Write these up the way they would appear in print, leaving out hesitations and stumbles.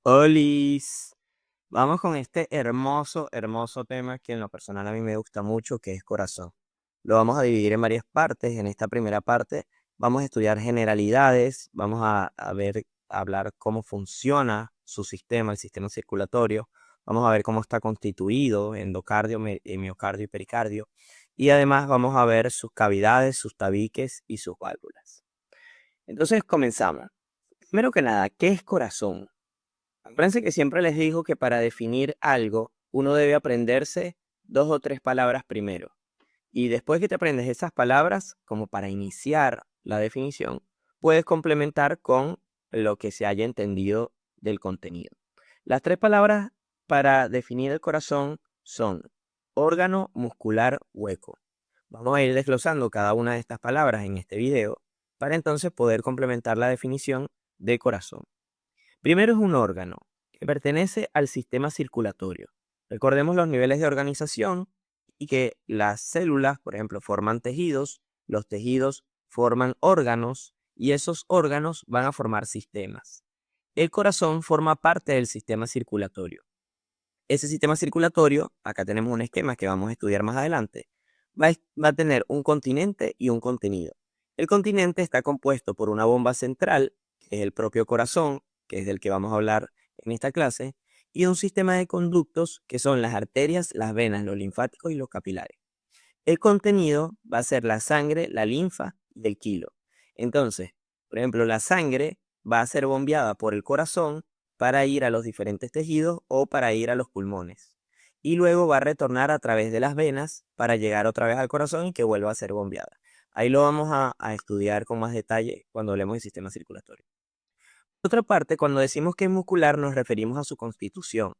Olis, vamos con este hermoso tema que en lo personal a mí me gusta mucho, que es corazón. Lo vamos a dividir en varias partes. En esta primera parte vamos a estudiar generalidades, vamos a hablar cómo funciona su sistema, el sistema circulatorio. Vamos a ver cómo está constituido, endocardio, miocardio y pericardio. Y además vamos a ver sus cavidades, sus tabiques y sus válvulas. Entonces comenzamos. Primero que nada, ¿qué es corazón? Acuérdense que siempre les digo que para definir algo, uno debe aprenderse dos o tres palabras primero. Y después que te aprendes esas palabras, como para iniciar la definición, puedes complementar con lo que se haya entendido del contenido. Las tres palabras para definir el corazón son órgano muscular hueco. Vamos a ir desglosando cada una de estas palabras en este video para entonces poder complementar la definición de corazón. Primero es un órgano que pertenece al sistema circulatorio. Recordemos los niveles de organización y que las células, por ejemplo, forman tejidos, los tejidos forman órganos y esos órganos van a formar sistemas. El corazón forma parte del sistema circulatorio. Ese sistema circulatorio, acá tenemos un esquema que vamos a estudiar más adelante, va a tener un continente y un contenido. El continente está compuesto por una bomba central, que es el propio corazón, que es del que vamos a hablar en esta clase, y un sistema de conductos, que son las arterias, las venas, los linfáticos y los capilares. El contenido va a ser la sangre, la linfa y el quilo. Entonces, por ejemplo, la sangre va a ser bombeada por el corazón para ir a los diferentes tejidos o para ir a los pulmones. Y luego va a retornar a través de las venas para llegar otra vez al corazón y que vuelva a ser bombeada. Ahí lo vamos a estudiar con más detalle cuando hablemos del sistema circulatorio. Por otra parte, cuando decimos que es muscular nos referimos a su constitución.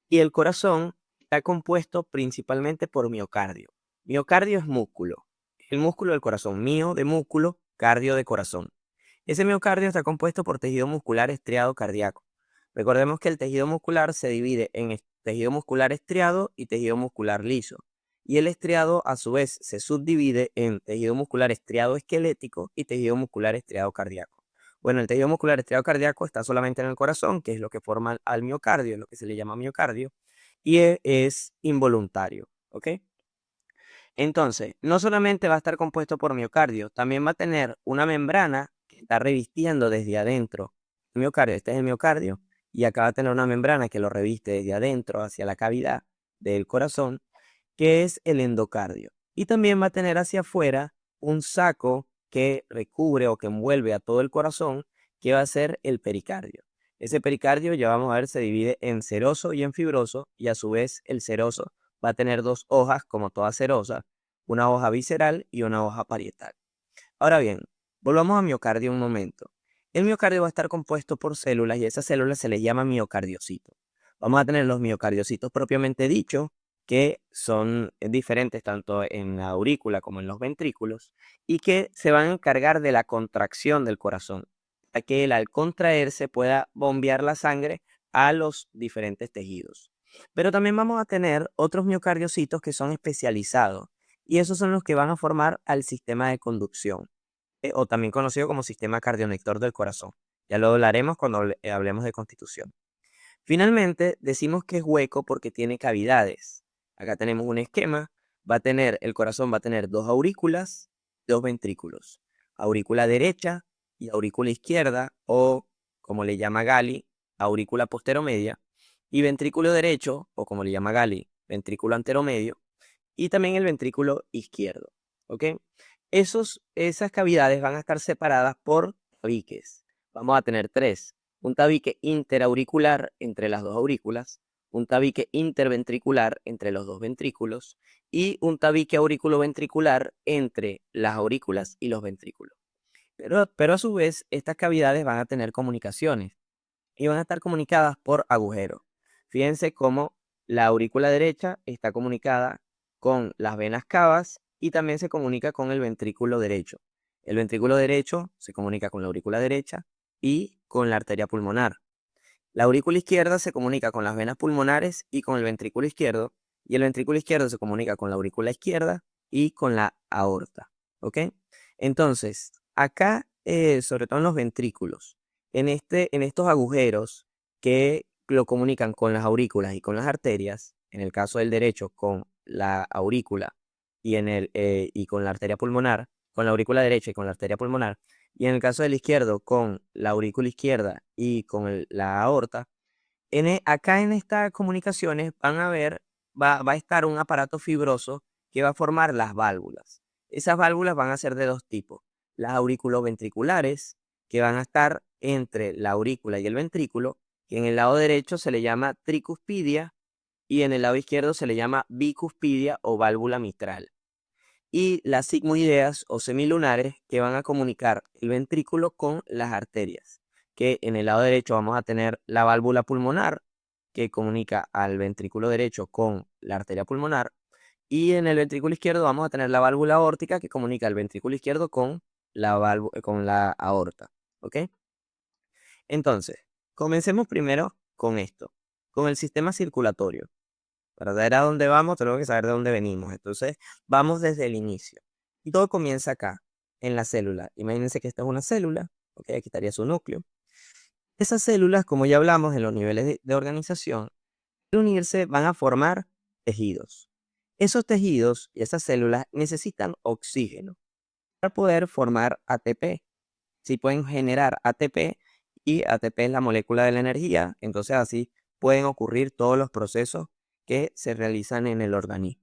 Y el corazón está compuesto principalmente por miocardio. Miocardio es músculo. El músculo del corazón, mio de músculo, cardio de corazón. Ese miocardio está compuesto por tejido muscular estriado cardíaco. Recordemos que el tejido muscular se divide en tejido muscular estriado y tejido muscular liso. Y el estriado a su vez se subdivide en tejido muscular estriado esquelético y tejido muscular estriado cardíaco. Bueno, el tejido muscular estriado cardíaco está solamente en el corazón, que es lo que forma al miocardio, es lo que se le llama miocardio, y es involuntario, ¿ok? Entonces, no solamente va a estar compuesto por miocardio, también va a tener una membrana que está revistiendo desde adentro el miocardio. Este es el miocardio, y acá va a tener una membrana que lo reviste desde adentro hacia la cavidad del corazón, que es el endocardio. Y también va a tener hacia afuera un saco que recubre o que envuelve a todo el corazón, que va a ser el pericardio. Ese pericardio, ya vamos a ver, se divide en seroso y en fibroso, y a su vez el seroso va a tener dos hojas, como toda serosa, una hoja visceral y una hoja parietal. Ahora bien, volvamos a miocardio un momento. El miocardio va a estar compuesto por células y esas células se les llama miocardiocitos. Vamos a tener los miocardiocitos propiamente dicho, que son diferentes tanto en la aurícula como en los ventrículos, y que se van a encargar de la contracción del corazón, para que él al contraerse pueda bombear la sangre a los diferentes tejidos. Pero también vamos a tener otros miocardiocitos que son especializados, y esos son los que van a formar al sistema de conducción, o también conocido como sistema cardionector del corazón. Ya lo hablaremos cuando hablemos de constitución. Finalmente, decimos que es hueco porque tiene cavidades. Acá tenemos un esquema. El corazón va a tener dos aurículas, dos ventrículos. Aurícula derecha y aurícula izquierda, o como le llama Gali, aurícula posteromedia. Y ventrículo derecho, o como le llama Gali, ventrículo anteromedio. Y también el ventrículo izquierdo. ¿Ok? Esas cavidades van a estar separadas por tabiques. Vamos a tener tres: un tabique interauricular entre las dos aurículas, un tabique interventricular entre los dos ventrículos y un tabique auriculoventricular entre las aurículas y los ventrículos. Pero a su vez, estas cavidades van a tener comunicaciones y van a estar comunicadas por agujeros. Fíjense cómo la aurícula derecha está comunicada con las venas cavas y también se comunica con el ventrículo derecho. El ventrículo derecho se comunica con la aurícula derecha y con la arteria pulmonar. La aurícula izquierda se comunica con las venas pulmonares y con el ventrículo izquierdo, y el ventrículo izquierdo se comunica con la aurícula izquierda y con la aorta. ¿Ok? Entonces, acá, sobre todo en los ventrículos, en estos agujeros que lo comunican con las aurículas y con las arterias. En el caso del derecho, con la aurícula y con la arteria pulmonar, con la aurícula derecha y con la arteria pulmonar. Y en el caso del izquierdo, con la aurícula izquierda y con la aorta. Acá en estas comunicaciones va a estar un aparato fibroso que va a formar las válvulas. Esas válvulas van a ser de dos tipos. Las auriculoventriculares, que van a estar entre la aurícula y el ventrículo, que en el lado derecho se le llama tricuspidia y en el lado izquierdo se le llama bicuspidia o válvula mitral. Y las sigmoideas o semilunares, que van a comunicar el ventrículo con las arterias, que en el lado derecho vamos a tener la válvula pulmonar, que comunica al ventrículo derecho con la arteria pulmonar, y en el ventrículo izquierdo vamos a tener la válvula aórtica, que comunica el ventrículo izquierdo con con la aorta. ¿Ok? Entonces, comencemos primero con esto, con el sistema circulatorio. Para saber a dónde vamos, tenemos que saber de dónde venimos. Entonces, vamos desde el inicio. Y todo comienza acá, en la célula. Imagínense que esta es una célula, ¿ok? Aquí estaría su núcleo. Esas células, como ya hablamos en los niveles de organización, al unirse van a formar tejidos. Esos tejidos y esas células necesitan oxígeno para poder formar ATP. Si pueden generar ATP y ATP es la molécula de la energía, entonces así pueden ocurrir todos los procesos que se realizan en el organismo.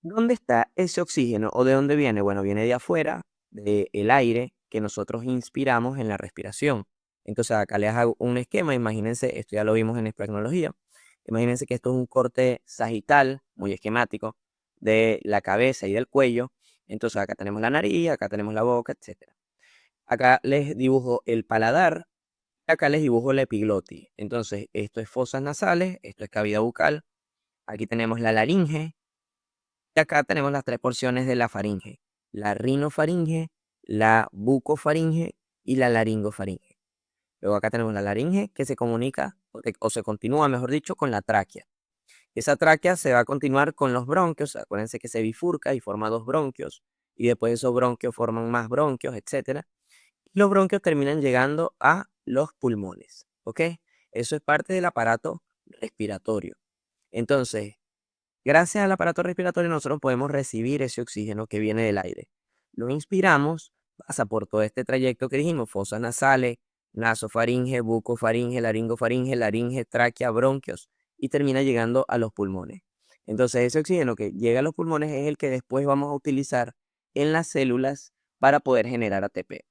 ¿Dónde está ese oxígeno o de dónde viene? Bueno, viene de afuera, del aire que nosotros inspiramos en la respiración. Entonces acá les hago un esquema, imagínense, esto ya lo vimos en espectrología, imagínense que esto es un corte sagital, muy esquemático, de la cabeza y del cuello. Entonces acá tenemos la nariz, acá tenemos la boca, etc. Acá les dibujo el paladar, acá les dibujo la epiglotis. Entonces esto es fosas nasales, esto es cavidad bucal, aquí tenemos la laringe, y acá tenemos las tres porciones de la faringe: la rinofaringe, la bucofaringe y la laringofaringe. Luego acá tenemos la laringe, que se comunica o se continúa, mejor dicho, con la tráquea. Esa tráquea se va a continuar con los bronquios. Acuérdense que se bifurca y forma dos bronquios. Y después esos bronquios forman más bronquios, etc. Y los bronquios terminan llegando a los pulmones. ¿Ok? Eso es parte del aparato respiratorio. Entonces, gracias al aparato respiratorio nosotros podemos recibir ese oxígeno que viene del aire. Lo inspiramos, pasa por todo este trayecto que dijimos: fosas nasales, nasofaringe, bucofaringe, laringofaringe, laringe, tráquea, bronquios, y termina llegando a los pulmones. Entonces ese oxígeno que llega a los pulmones es el que después vamos a utilizar en las células para poder generar ATP.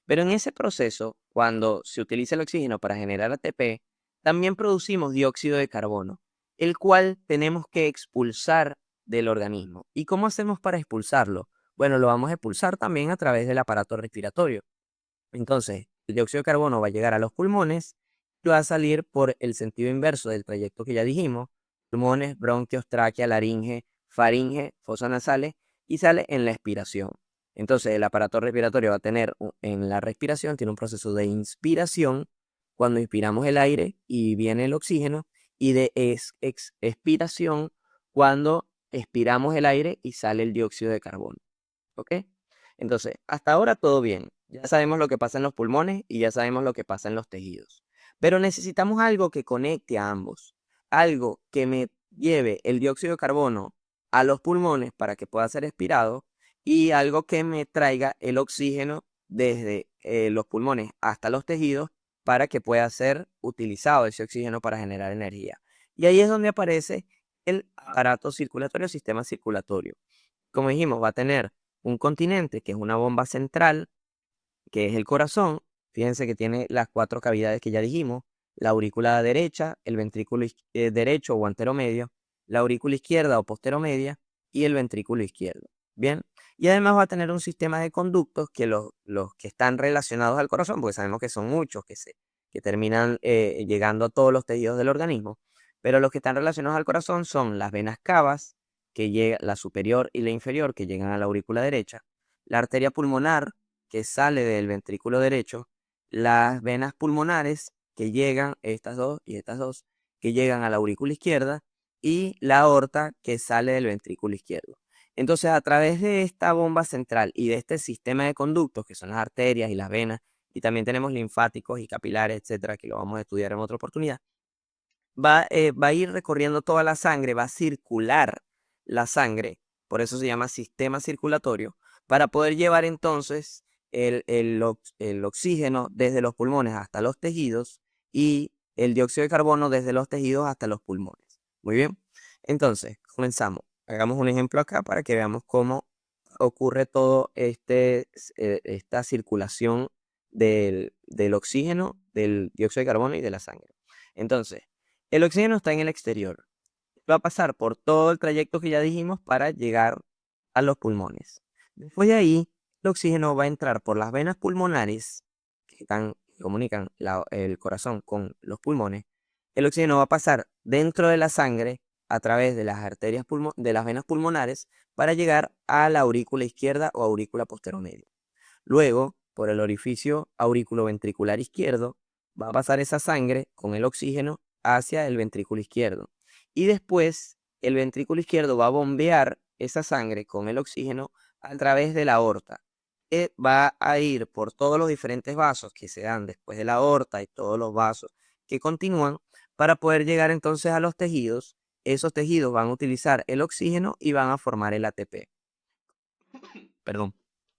Pero en ese proceso, cuando se utiliza el oxígeno para generar ATP, también producimos dióxido de carbono, el cual tenemos que expulsar del organismo. ¿Y cómo hacemos para expulsarlo? Bueno, lo vamos a expulsar también a través del aparato respiratorio. Entonces, el dióxido de carbono va a llegar a los pulmones y va a salir por el sentido inverso del trayecto que ya dijimos: pulmones, bronquios, tráquea, laringe, faringe, fosas nasales, y sale en la expiración. Entonces, el aparato respiratorio va a tener en la respiración, tiene un proceso de inspiración cuando inspiramos el aire y viene el oxígeno, y de expiración cuando expiramos el aire y sale el dióxido de carbono. ¿Ok? Entonces, hasta ahora todo bien. Ya sabemos lo que pasa en los pulmones y ya sabemos lo que pasa en los tejidos. Pero necesitamos algo que conecte a ambos. Algo que me lleve el dióxido de carbono a los pulmones para que pueda ser expirado, y algo que me traiga el oxígeno desde los pulmones hasta los tejidos para que pueda ser utilizado ese oxígeno para generar energía. Y ahí es donde aparece el aparato circulatorio, sistema circulatorio. Como dijimos, va a tener un continente que es una bomba central, que es el corazón. Fíjense que tiene las cuatro cavidades que ya dijimos: la aurícula derecha, el ventrículo derecho o anteromedio, la aurícula izquierda o posteromedia y el ventrículo izquierdo. Bien, y además va a tener un sistema de conductos que los que están relacionados al corazón, porque sabemos que son muchos que terminan llegando a todos los tejidos del organismo, pero los que están relacionados al corazón son las venas cavas, que llega, la superior y la inferior, que llegan a la aurícula derecha, la arteria pulmonar, que sale del ventrículo derecho, las venas pulmonares, que llegan, estas dos, que llegan a la aurícula izquierda, y la aorta, que sale del ventrículo izquierdo. Entonces, a través de esta bomba central y de este sistema de conductos, que son las arterias y las venas y también tenemos linfáticos y capilares, etcétera, que lo vamos a estudiar en otra oportunidad, va a ir recorriendo toda la sangre, va a circular la sangre, por eso se llama sistema circulatorio, para poder llevar entonces el oxígeno desde los pulmones hasta los tejidos y el dióxido de carbono desde los tejidos hasta los pulmones. Muy bien, entonces comenzamos. Hagamos un ejemplo acá para que veamos cómo ocurre todo esta circulación del oxígeno, del dióxido de carbono y de la sangre. Entonces, el oxígeno está en el exterior. Va a pasar por todo el trayecto que ya dijimos para llegar a los pulmones. Después de ahí, el oxígeno va a entrar por las venas pulmonares que comunican el corazón con los pulmones. El oxígeno va a pasar dentro de la sangre a través de las arterias de las venas pulmonares para llegar a la aurícula izquierda o aurícula posteromedia. Luego, por el orificio auriculoventricular izquierdo, va a pasar esa sangre con el oxígeno hacia el ventrículo izquierdo. Y después, el ventrículo izquierdo va a bombear esa sangre con el oxígeno a través de la aorta. Que va a ir por todos los diferentes vasos que se dan después de la aorta y todos los vasos que continúan para poder llegar entonces a los tejidos. Esos tejidos van a utilizar el oxígeno y van a formar el ATP. Perdón.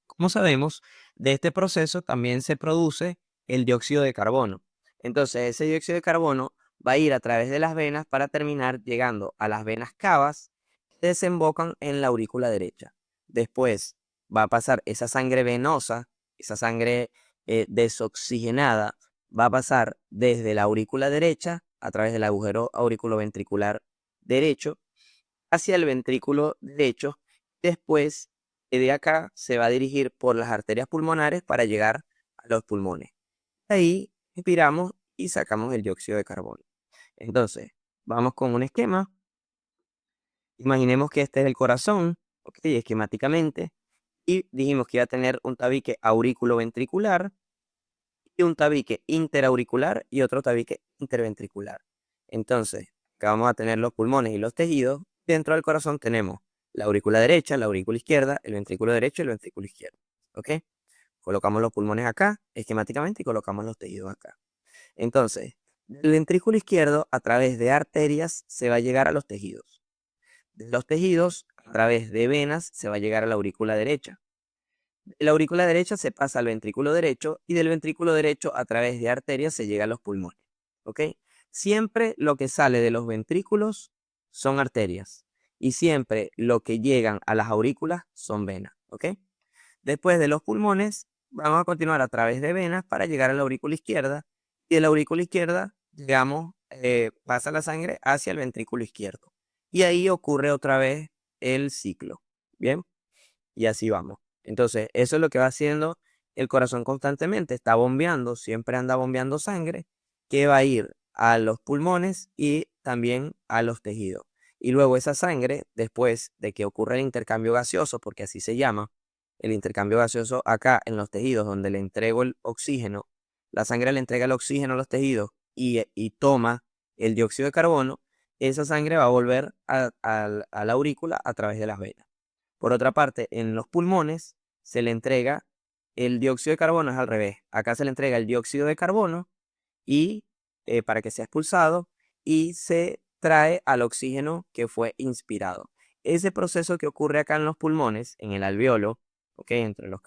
Como sabemos, de este proceso también se produce el dióxido de carbono. Entonces, ese dióxido de carbono va a ir a través de las venas para terminar llegando a las venas cavas que desembocan en la aurícula derecha. Después va a pasar esa sangre venosa, esa sangre desoxigenada, va a pasar desde la aurícula derecha a través del agujero auriculoventricular derecho hacia el ventrículo derecho. Después de acá se va a dirigir por las arterias pulmonares para llegar a los pulmones. Ahí inspiramos y sacamos el dióxido de carbono. Entonces, vamos con un esquema. Imaginemos que este es el corazón, ok, esquemáticamente, y dijimos que iba a tener un tabique auriculoventricular y un tabique interauricular y otro tabique interventricular. Entonces, acá vamos a tener los pulmones y los tejidos. Dentro del corazón tenemos la aurícula derecha, la aurícula izquierda, el ventrículo derecho y el ventrículo izquierdo. ¿Ok? Colocamos los pulmones acá, esquemáticamente, y colocamos los tejidos acá. Entonces, del ventrículo izquierdo, a través de arterias, se va a llegar a los tejidos. De los tejidos, a través de venas, se va a llegar a la aurícula derecha. De la aurícula derecha se pasa al ventrículo derecho y del ventrículo derecho, a través de arterias, se llega a los pulmones. ¿Ok? Siempre lo que sale de los ventrículos son arterias y siempre lo que llegan a las aurículas son venas. ¿Ok? Después de los pulmones, vamos a continuar a través de venas para llegar a la aurícula izquierda y de la aurícula izquierda llegamos, pasa la sangre hacia el ventrículo izquierdo. Y ahí ocurre otra vez el ciclo. ¿Bien? Y así vamos. Entonces, eso es lo que va haciendo el corazón constantemente. Está bombeando, siempre anda bombeando sangre que va a ir a los pulmones y también a los tejidos. Y luego esa sangre, después de que ocurre el intercambio gaseoso, porque así se llama, el intercambio gaseoso acá en los tejidos, donde le entrego el oxígeno, la sangre le entrega el oxígeno a los tejidos y toma el dióxido de carbono, esa sangre va a volver a la aurícula a través de las venas. Por otra parte, en los pulmones se le entrega el dióxido de carbono, es al revés. Acá se le entrega el dióxido de carbono y para que sea expulsado y se trae al oxígeno que fue inspirado. Ese proceso que ocurre acá en los pulmones, en el alveolo, ¿okay? Entre los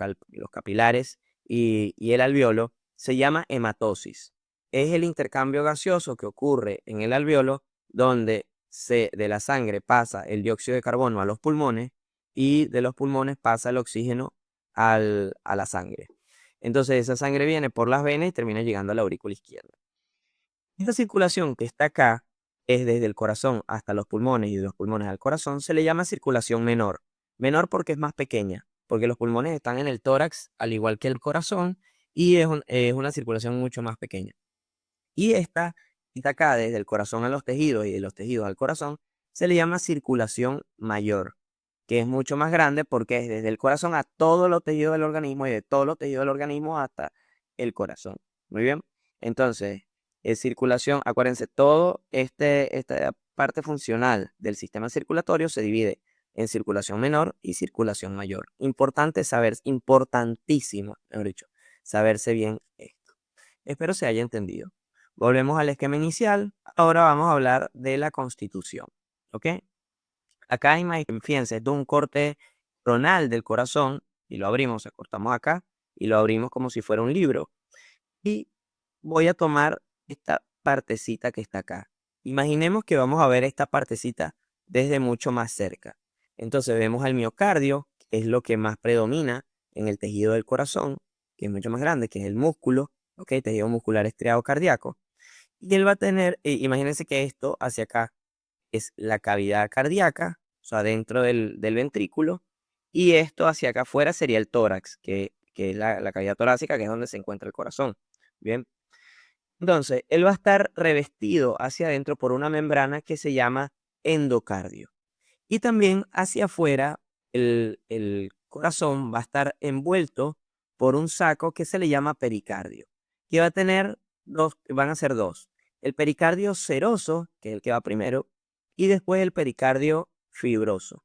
capilares y el alveolo, se llama hematosis. Es el intercambio gaseoso que ocurre en el alveolo, donde de la sangre pasa el dióxido de carbono a los pulmones y de los pulmones pasa el oxígeno a la sangre. Entonces esa sangre viene por las venas y termina llegando a la aurícula izquierda. Esta circulación que está acá es desde el corazón hasta los pulmones y de los pulmones al corazón, se le llama circulación menor. Menor porque es más pequeña, porque los pulmones están en el tórax al igual que el corazón y es una circulación mucho más pequeña. Y esta está acá desde el corazón a los tejidos y de los tejidos al corazón, se le llama circulación mayor, que es mucho más grande porque es desde el corazón a todos los tejidos del organismo y de todos los tejidos del organismo hasta el corazón. Muy bien. Entonces, circulación, acuérdense, esta parte funcional del sistema circulatorio se divide en circulación menor y circulación mayor. Importante saber, importantísimo, mejor dicho, saberse bien esto. Espero se haya entendido. Volvemos al esquema inicial. Ahora vamos a hablar de la constitución. ¿Ok? Acá, fíjense, esto es un corte coronal del corazón y lo abrimos, cortamos acá y lo abrimos como si fuera un libro. Y voy a tomar esta partecita que está acá. Imaginemos que vamos a ver esta partecita desde mucho más cerca. Entonces vemos al miocardio, que es lo que más predomina en el tejido del corazón, que es mucho más grande, que es el músculo, ¿ok? Tejido muscular estriado cardíaco. Y él va a tener, imagínense que esto hacia acá es la cavidad cardíaca, o sea, dentro del ventrículo, y esto hacia acá afuera sería el tórax, que es la cavidad torácica, que es donde se encuentra el corazón. Bien, entonces, él va a estar revestido hacia adentro por una membrana que se llama endocardio. Y también hacia afuera, el corazón va a estar envuelto por un saco que se le llama pericardio, que va a tener van a ser dos. El pericardio seroso, que es el que va primero, y después el pericardio fibroso.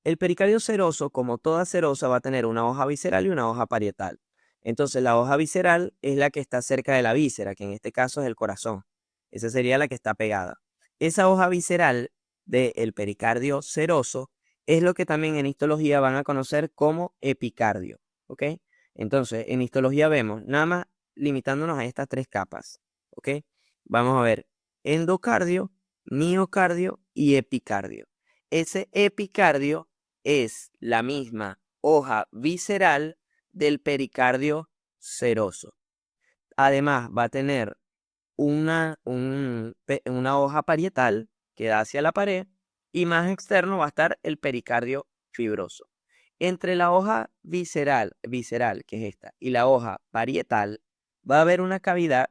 El pericardio seroso, como toda serosa, va a tener una hoja visceral y una hoja parietal. Entonces, la hoja visceral es la que está cerca de la víscera, que en este caso es el corazón. Esa sería la que está pegada. Esa hoja visceral del pericardio seroso es lo que también en histología van a conocer como epicardio. ¿Ok? Entonces, en histología vemos, nada más limitándonos a estas tres capas. ¿Ok? Vamos a ver endocardio, miocardio y epicardio. Ese epicardio es la misma hoja visceral del pericardio seroso. Además, va a tener una hoja parietal que da hacia la pared y más externo va a estar el pericardio fibroso. Entre la hoja visceral, que es esta, y la hoja parietal, va a haber una cavidad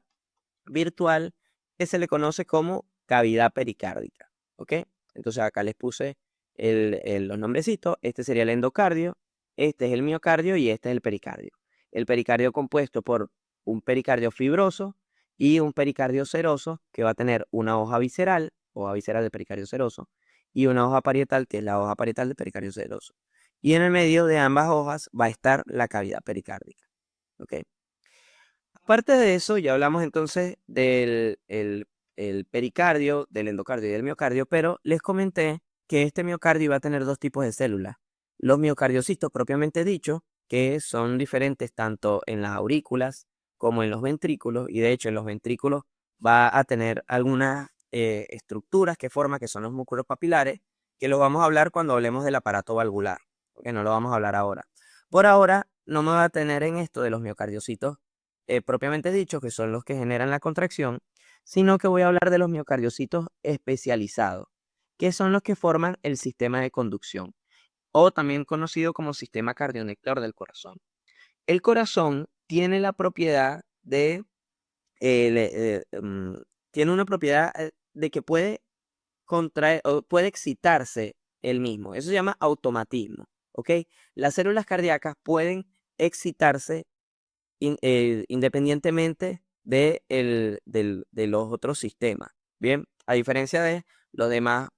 virtual que se le conoce como cavidad pericárdica. ¿Ok? Entonces acá les puse los nombrecitos. Este sería el endocardio, este es el miocardio y este es el pericardio. El pericardio compuesto por un pericardio fibroso y un pericardio seroso que va a tener una hoja visceral del pericardio seroso y una hoja parietal que es la hoja parietal del pericardio seroso. Y en el medio de ambas hojas va a estar la cavidad pericárdica. ¿Ok? Aparte de eso, ya hablamos entonces del el pericardio, del endocardio y del miocardio, pero les comenté que este miocardio va a tener dos tipos de células. Los miocardiocitos propiamente dicho, que son diferentes tanto en las aurículas como en los ventrículos, y de hecho en los ventrículos va a tener algunas estructuras que forman, que son los músculos papilares, que los vamos a hablar cuando hablemos del aparato valvular, porque no lo vamos a hablar ahora. Por ahora, no me va a tener en esto de los miocardiocitos propiamente dicho, que son los que generan la contracción, sino que voy a hablar de los miocardiocitos especializados, que son los que forman el sistema de conducción, o también conocido como sistema cardionectar del corazón. El corazón tiene la propiedad tiene una propiedad de que puede contraer o puede excitarse el mismo. Eso se llama automatismo, ¿ok? Las células cardíacas pueden excitarse independientemente de los otros sistemas. Bien, a diferencia de los demás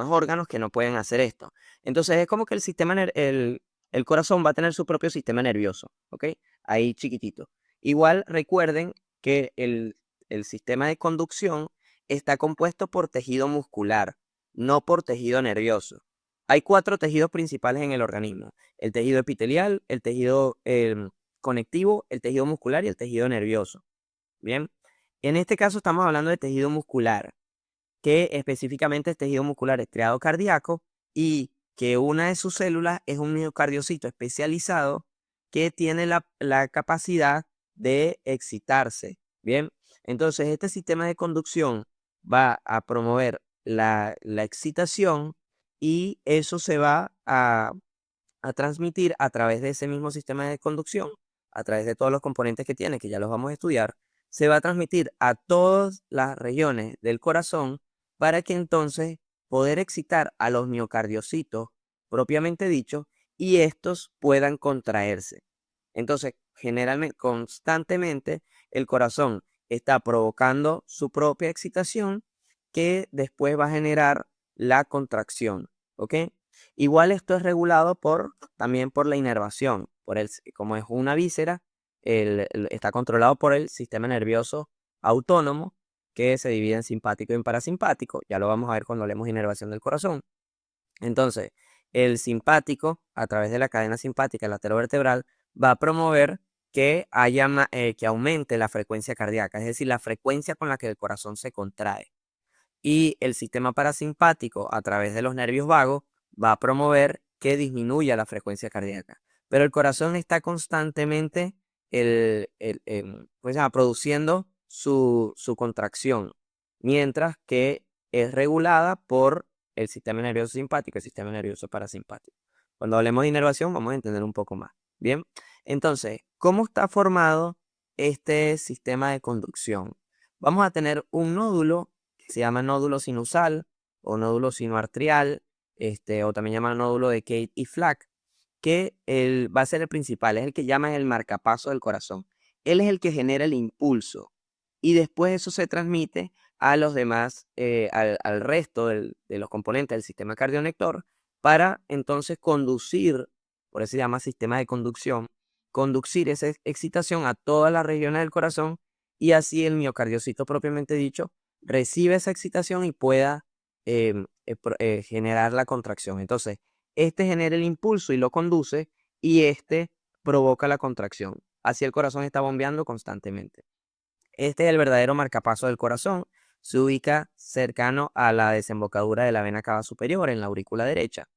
órganos que no pueden hacer esto. Entonces es como que el corazón va a tener su propio sistema nervioso, ¿ok? Ahí chiquitito. Igual recuerden que el sistema de conducción está compuesto por tejido muscular, no por tejido nervioso. Hay 4 tejidos principales en el organismo: el tejido epitelial, el tejido conectivo, el tejido muscular y el tejido nervioso. Bien, en este caso estamos hablando de tejido muscular, que específicamente es tejido muscular estriado cardíaco y que una de sus células es un miocardiocito especializado que tiene la capacidad de excitarse. Bien, entonces este sistema de conducción va a promover la excitación y eso se va a transmitir a través de ese mismo sistema de conducción, a través de todos los componentes que tiene, que ya los vamos a estudiar, se va a transmitir a todas las regiones del corazón para que entonces poder excitar a los miocardiocitos propiamente dicho y estos puedan contraerse. Entonces, generalmente, constantemente, el corazón está provocando su propia excitación que después va a generar la contracción, ¿ok? Igual esto es regulado también por la inervación, como es una víscera, está controlado por el sistema nervioso autónomo, que se divide en simpático y en parasimpático. Ya lo vamos a ver cuando hablemos de inervación del corazón. Entonces, el simpático, a través de la cadena simpática laterovertebral, va a promover que que aumente la frecuencia cardíaca, es decir, la frecuencia con la que el corazón se contrae. Y el sistema parasimpático, a través de los nervios vagos, va a promover que disminuya la frecuencia cardíaca. Pero el corazón está constantemente produciendo su contracción, mientras que es regulada por el sistema nervioso simpático y el sistema nervioso parasimpático. Cuando hablemos de inervación, vamos a entender un poco más. Bien, entonces, ¿cómo está formado este sistema de conducción? Vamos a tener un nódulo que se llama nódulo sinusal o nódulo sinoarterial, o también llama nódulo de Kate y Flack, que va a ser el principal, es el que llaman el marcapaso del corazón. Él es el que genera el impulso y después eso se transmite a los demás, al resto de los componentes del sistema cardionector para entonces conducir, por eso se llama sistema de conducción, conducir esa excitación a todas las regiones del corazón y así el miocardiocito propiamente dicho recibe esa excitación y pueda generar la contracción. Entonces, este genera el impulso y lo conduce y este provoca la contracción. Así el corazón está bombeando constantemente. Este es el verdadero marcapaso del corazón. Se ubica cercano a la desembocadura de la vena cava superior en la aurícula derecha.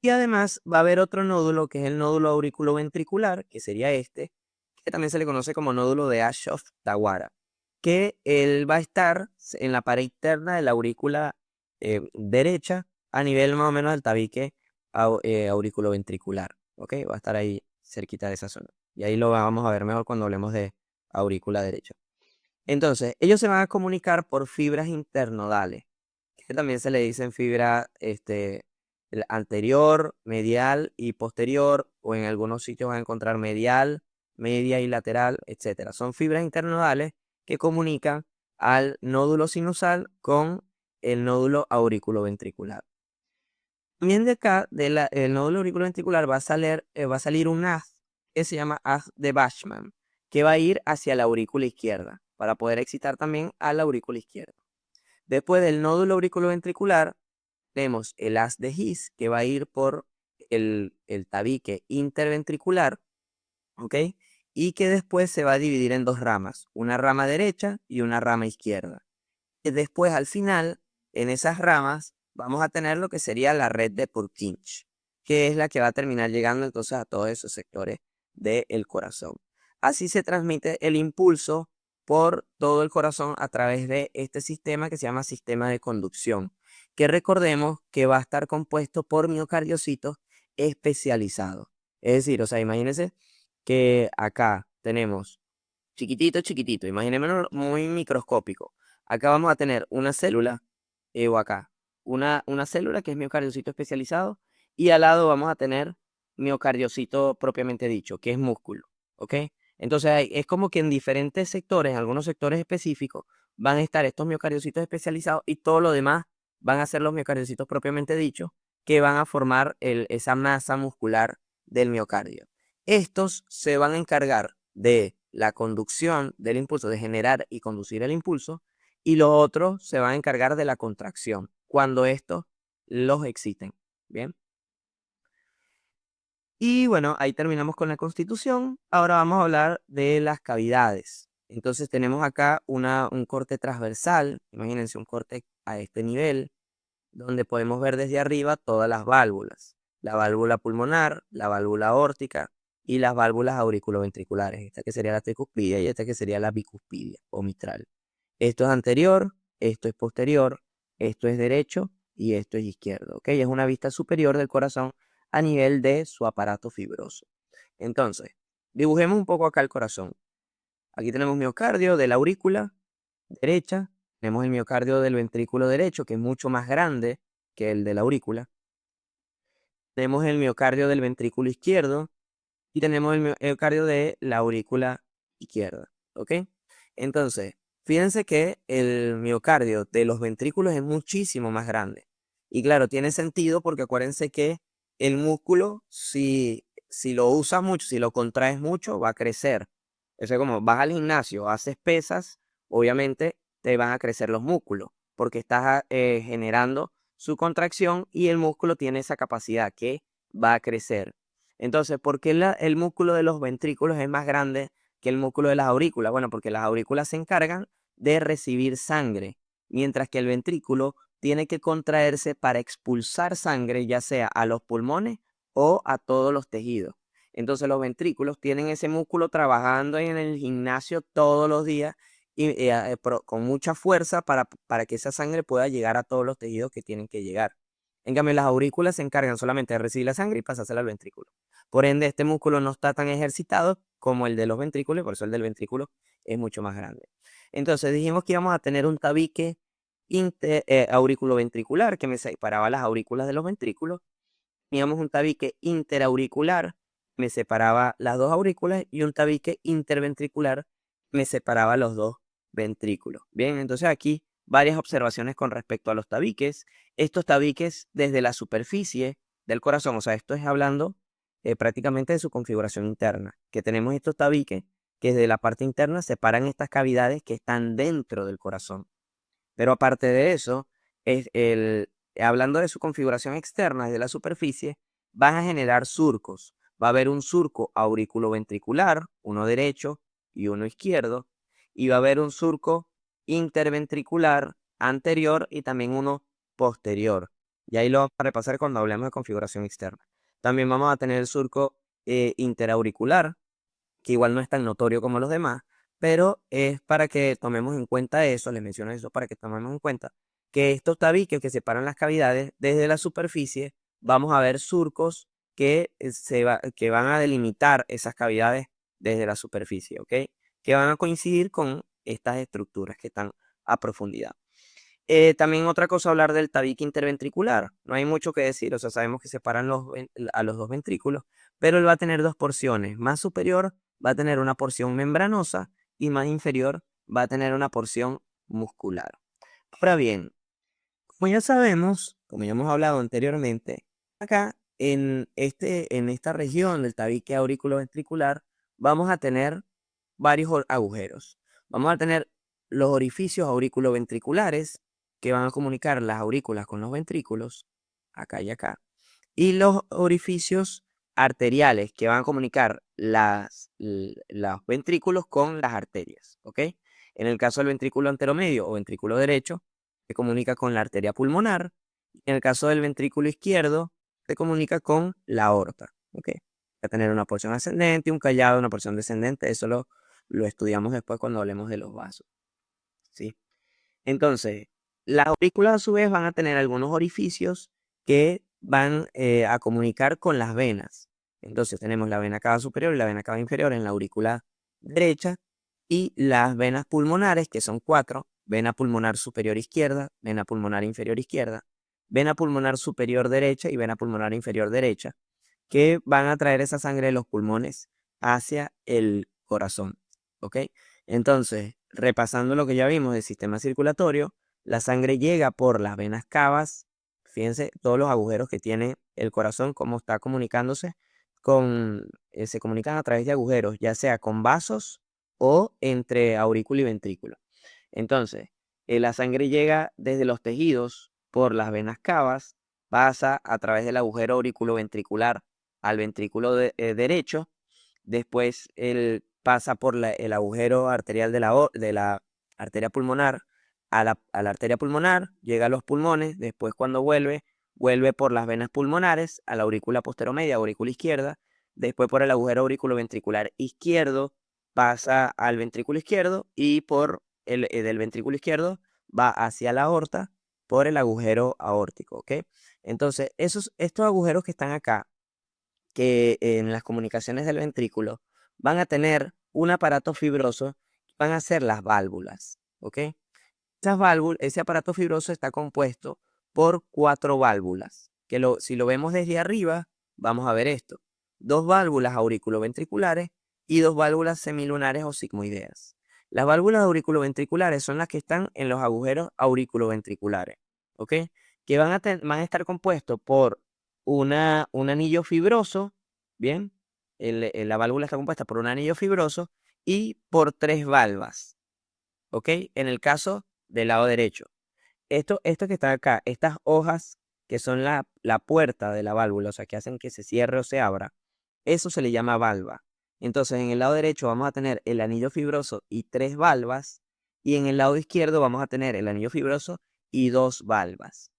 Y además va a haber otro nódulo que es el nódulo auriculoventricular, que sería este, que también se le conoce como nódulo de Ashoff-Tawara, que él va a estar en la pared interna de la aurícula derecha a nivel más o menos del tabique auriculoventricular. ¿Ok? Va a estar ahí cerquita de esa zona. Y ahí lo vamos a ver mejor cuando hablemos de aurícula derecha. Entonces, ellos se van a comunicar por fibras internodales, que también se le dicen fibra anterior, medial y posterior, o en algunos sitios van a encontrar medial, media y lateral, etcétera. Son fibras internodales que comunican al nódulo sinusal con el nódulo auriculoventricular. También de acá, del nódulo auriculoventricular va a salir un haz que se llama haz de Bachmann, que va a ir hacia la aurícula izquierda, para poder excitar también a la aurícula izquierda. Después del nódulo auriculoventricular, tenemos el haz de His, que va a ir por el tabique interventricular, ¿ok? Y que después se va a dividir en dos ramas, una rama derecha y una rama izquierda. Y después, al final, en esas ramas, vamos a tener lo que sería la red de Purkinje, que es la que va a terminar llegando entonces a todos esos sectores del corazón. Así se transmite el impulso por todo el corazón a través de este sistema que se llama sistema de conducción, que recordemos que va a estar compuesto por miocardiocitos especializados. Es decir, o sea, imagínense que acá tenemos chiquitito, chiquitito, imaginémonos muy microscópico. Acá vamos a tener una célula, o acá, una célula que es miocardiocito especializado, y al lado vamos a tener miocardiocito propiamente dicho, que es músculo, ¿ok? Entonces es como que en diferentes sectores, en algunos sectores específicos, van a estar estos miocardiocitos especializados y todo lo demás van a ser los miocardiocitos propiamente dichos, que van a formar esa masa muscular del miocardio. Estos se van a encargar de la conducción del impulso, de generar y conducir el impulso, y los otros se van a encargar de la contracción, cuando estos los exciten. Bien. Y bueno, ahí terminamos con la constitución. Ahora vamos a hablar de las cavidades. Entonces tenemos acá un corte transversal, imagínense un corte a este nivel, donde podemos ver desde arriba todas las válvulas. La válvula pulmonar, la válvula aórtica y las válvulas auriculoventriculares. Esta que sería la tricuspidia y esta que sería la bicuspidia o mitral. Esto es anterior, esto es posterior, esto es derecho y esto es izquierdo. ¿Ok? Es una vista superior del corazón a nivel de su aparato fibroso. Entonces, dibujemos un poco acá el corazón. Aquí tenemos miocardio de la aurícula derecha, tenemos el miocardio del ventrículo derecho, que es mucho más grande que el de la aurícula. Tenemos el miocardio del ventrículo izquierdo y tenemos el miocardio de la aurícula izquierda. ¿Ok? Entonces, fíjense que el miocardio de los ventrículos es muchísimo más grande. Y claro, tiene sentido porque acuérdense que el músculo, si si lo usas mucho, si lo contraes mucho, va a crecer. Eso es como vas al gimnasio, haces pesas, obviamente te van a crecer los músculos, porque estás generando su contracción y el músculo tiene esa capacidad que va a crecer. Entonces, ¿por qué el músculo de los ventrículos es más grande que el músculo de las aurículas? Bueno, porque las aurículas se encargan de recibir sangre, mientras que el ventrículo tiene que contraerse para expulsar sangre, ya sea a los pulmones o a todos los tejidos. Entonces los ventrículos tienen ese músculo trabajando en el gimnasio todos los días y con mucha fuerza para que esa sangre pueda llegar a todos los tejidos que tienen que llegar. En cambio, las aurículas se encargan solamente de recibir la sangre y pasársela al ventrículo. Por ende, este músculo no está tan ejercitado como el de los ventrículos, y por eso el del ventrículo es mucho más grande. Entonces dijimos que íbamos a tener un tabique auriculoventricular que me separaba las aurículas de los ventrículos. Teníamos un tabique interauricular, me separaba las dos aurículas, y un tabique interventricular me separaba los dos ventrículos. Bien, entonces aquí varias observaciones con respecto a los tabiques. Estos tabiques desde la superficie del corazón, o sea, esto es hablando prácticamente de su configuración interna, que tenemos estos tabiques que desde la parte interna separan estas cavidades que están dentro del corazón. Pero aparte de eso, hablando de su configuración externa desde la superficie, van a generar surcos. Va a haber un surco auriculoventricular, uno derecho y uno izquierdo, y va a haber un surco interventricular anterior y también uno posterior. Y ahí lo vamos a repasar cuando hablemos de configuración externa. También vamos a tener el surco interauricular, que igual no es tan notorio como los demás, pero es para que tomemos en cuenta eso, les menciono eso para que tomemos en cuenta que estos tabiques que separan las cavidades desde la superficie, vamos a ver surcos que van a delimitar esas cavidades desde la superficie, ¿ok? Que van a coincidir con estas estructuras que están a profundidad. También otra cosa, hablar del tabique interventricular. No hay mucho que decir, o sea, sabemos que separan a los dos ventrículos, pero él va a tener dos porciones. Más superior va a tener una porción membranosa y más inferior va a tener una porción muscular. Ahora bien, como ya sabemos, como ya hemos hablado anteriormente, acá en esta región del tabique auriculoventricular vamos a tener varios agujeros. Vamos a tener los orificios auriculoventriculares que van a comunicar las aurículas con los ventrículos, acá y acá, y los orificios arteriales que van a comunicar los ventrículos con las arterias, ¿ok? En el caso del ventrículo anteromedio o ventrículo derecho, se comunica con la arteria pulmonar. En el caso del ventrículo izquierdo, se comunica con la aorta, ¿ok? Va a tener una porción ascendente, un callado, una porción descendente. Eso lo estudiamos después cuando hablemos de los vasos, ¿sí? Entonces, las aurículas a su vez van a tener algunos orificios que van a comunicar con las venas. Entonces tenemos la vena cava superior y la vena cava inferior en la aurícula derecha, y las venas pulmonares, que son cuatro: vena pulmonar superior izquierda, vena pulmonar inferior izquierda, vena pulmonar superior derecha y vena pulmonar inferior derecha, que van a traer esa sangre de los pulmones hacia el corazón, ¿ok? Entonces, repasando lo que ya vimos del sistema circulatorio, la sangre llega por las venas cavas. Fíjense todos los agujeros que tiene el corazón, cómo está comunicándose se comunican a través de agujeros, ya sea con vasos o entre aurícula y ventrículo. Entonces, la sangre llega desde los tejidos por las venas cavas, pasa a través del agujero auriculoventricular al ventrículo derecho. Después pasa por el agujero arterial de la arteria pulmonar a la arteria pulmonar, llega a los pulmones. Después, cuando vuelve por las venas pulmonares a la aurícula posteromedia, aurícula izquierda. Después, por el agujero auriculoventricular izquierdo, pasa al ventrículo izquierdo, y del ventrículo izquierdo va hacia la aorta por el agujero aórtico, ¿ok? Entonces, estos agujeros que están acá, que en las comunicaciones del ventrículo, van a tener un aparato fibroso, van a ser las válvulas, ¿ok? Ese aparato fibroso está compuesto por cuatro válvulas, si lo vemos desde arriba, vamos a ver esto: dos válvulas auriculoventriculares y dos válvulas semilunares o sigmoideas. Las válvulas auriculoventriculares son las que están en los agujeros auriculoventriculares, ¿ok? Que van a estar compuestos por un anillo fibroso, ¿bien? la válvula está compuesta por un anillo fibroso y por tres valvas, ¿ok? En el caso del lado derecho. Esto que está acá, estas hojas que son la puerta de la válvula, o sea, que hacen que se cierre o se abra, eso se le llama valva. Entonces, en el lado derecho vamos a tener el anillo fibroso y tres valvas, y en el lado izquierdo vamos a tener el anillo fibroso y dos valvas.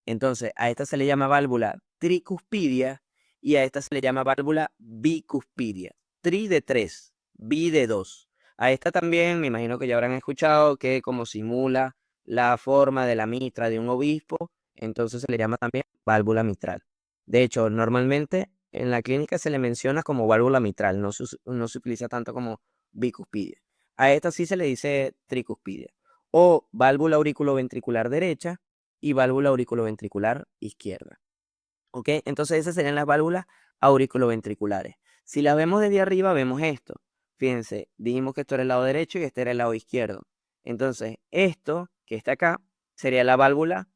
Entonces, a esta se le llama válvula tricuspidia y a esta se le llama válvula bicuspidia. Tri de 3, bi de 2. A esta también, me imagino que ya habrán escuchado que como simula la forma de la mitra de un obispo, entonces se le llama también válvula mitral. De hecho, normalmente en la clínica se le menciona como válvula mitral, no se utiliza tanto como bicuspidia. A esta sí se le dice tricuspidia. O válvula auriculoventricular derecha y válvula auriculoventricular izquierda. ¿Ok? Entonces esas serían las válvulas auriculoventriculares. Si las vemos desde arriba, vemos esto. Fíjense, dijimos que esto era el lado derecho y este era el lado izquierdo. Entonces, esto que está acá sería la válvula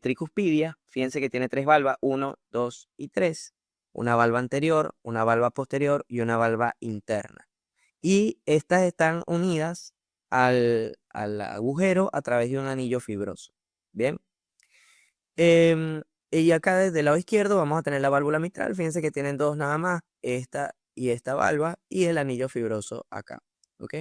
tricuspidia. Fíjense que tiene tres valvas, 1, 2 y 3. Una valva anterior, una valva posterior y una valva interna. Y estas están unidas al agujero a través de un anillo fibroso. Bien. Y acá desde el lado izquierdo vamos a tener la válvula mitral. Fíjense que tienen dos nada más, esta y esta valva, y el anillo fibroso acá. ¿Ok?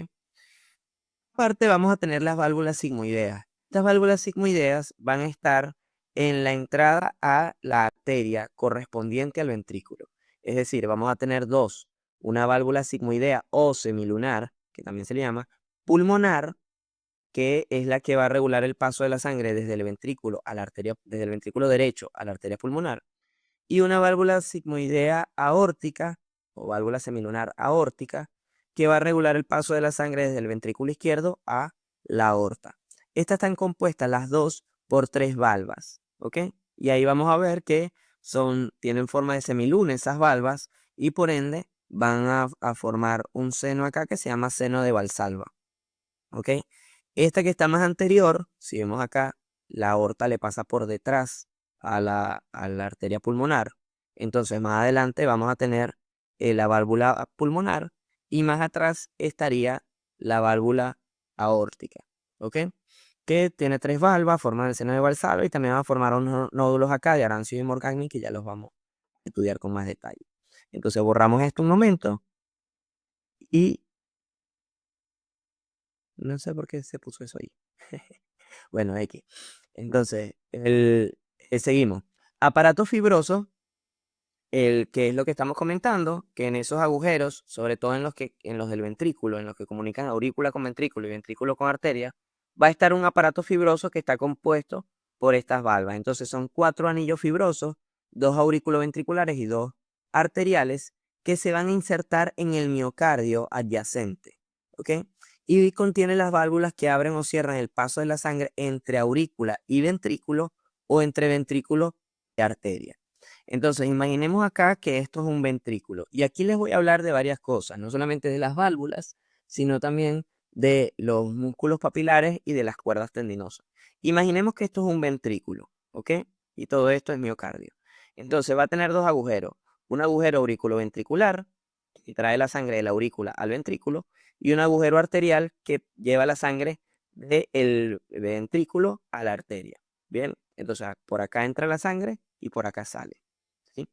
Aparte vamos a tener las válvulas sigmoideas. Estas válvulas sigmoideas van a estar en la entrada a la arteria correspondiente al ventrículo. Es decir, vamos a tener dos. Una válvula sigmoidea o semilunar, que también se le llama, pulmonar, que es la que va a regular el paso de la sangre desde el ventrículo a la arteria, desde el ventrículo derecho a la arteria pulmonar, y una válvula sigmoidea aórtica o válvula semilunar aórtica, que va a regular el paso de la sangre desde el ventrículo izquierdo a la aorta. Estas están compuestas las dos por tres valvas, ¿ok? Y ahí vamos a ver que tienen forma de semiluna esas valvas y por ende van a formar un seno acá que se llama seno de Valsalva. ¿Ok? Esta que está más anterior, si vemos acá, la aorta le pasa por detrás a la arteria pulmonar. Entonces, más adelante vamos a tener la válvula pulmonar y más atrás estaría la válvula aórtica. ¿Ok? Que tiene tres valvas, forman el seno de Valsalva y también va a formar unos nódulos acá de Arancio y Morgagni que ya los vamos a estudiar con más detalle. Entonces, borramos esto un momento y no sé por qué se puso eso ahí. Bueno, X. Entonces, seguimos. Aparato fibroso, que es lo que estamos comentando, que en esos agujeros, sobre todo en los del ventrículo, en los que comunican aurícula con ventrículo y ventrículo con arteria, va a estar un aparato fibroso que está compuesto por estas valvas. Entonces son cuatro anillos fibrosos, dos auriculoventriculares y dos arteriales, que se van a insertar en el miocardio adyacente. ¿Ok? Y contiene las válvulas que abren o cierran el paso de la sangre entre aurícula y ventrículo o entre ventrículo y arteria. Entonces, imaginemos acá que esto es un ventrículo. Y aquí les voy a hablar de varias cosas, no solamente de las válvulas, sino también de los músculos papilares y de las cuerdas tendinosas. Imaginemos que esto es un ventrículo, ¿ok? Y todo esto es miocardio. Entonces va a tener dos agujeros. Un agujero auriculoventricular, que trae la sangre de la aurícula al ventrículo, y un agujero arterial que lleva la sangre del ventrículo a la arteria. Bien, entonces por acá entra la sangre y por acá sale. ¿Sí?